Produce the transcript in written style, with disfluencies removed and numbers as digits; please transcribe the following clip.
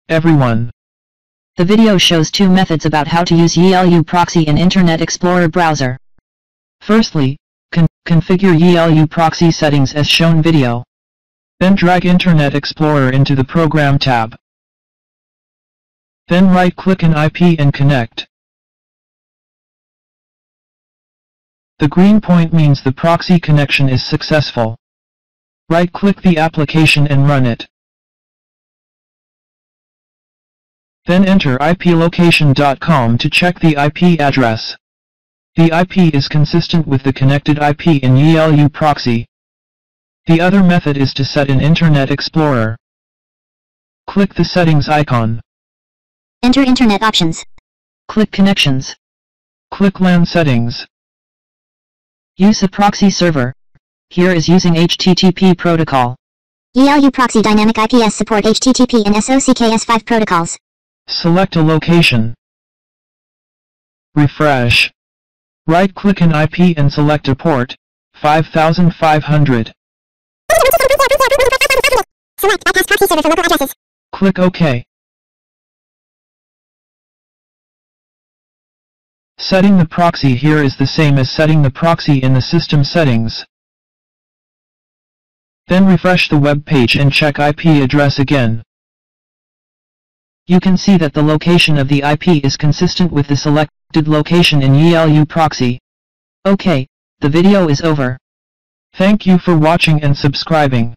everyone. The video shows two methods about how to use YiLuProxy in Internet Explorer browser. Firstly, configure YiLuProxy settings as shown video. Then drag Internet Explorer into the Program tab. Then right-click an IP and connect. The green point means the proxy connection is successful. Right-click the application and run it. Then enter iplocation.com to check the IP address. The IP is consistent with the connected IP in YiLuProxy. The other method is to set in Internet Explorer. Click the settings icon. Enter Internet options. Click Connections. Click LAN settings. Use a proxy server. Here is using HTTP protocol. YiLuProxy Dynamic IPS support HTTP and Socks5 protocols. Select a location. Refresh. Right-click an IP and select a port, 5500. Select bypass proxy server for local addresses. Click OK. Setting the proxy here is the same as setting the proxy in the system settings. Then refresh the web page and check IP address again. You can see that the location of the IP is consistent with the selected location in YiLuProxy. Okay, the video is over. Thank you for watching and subscribing.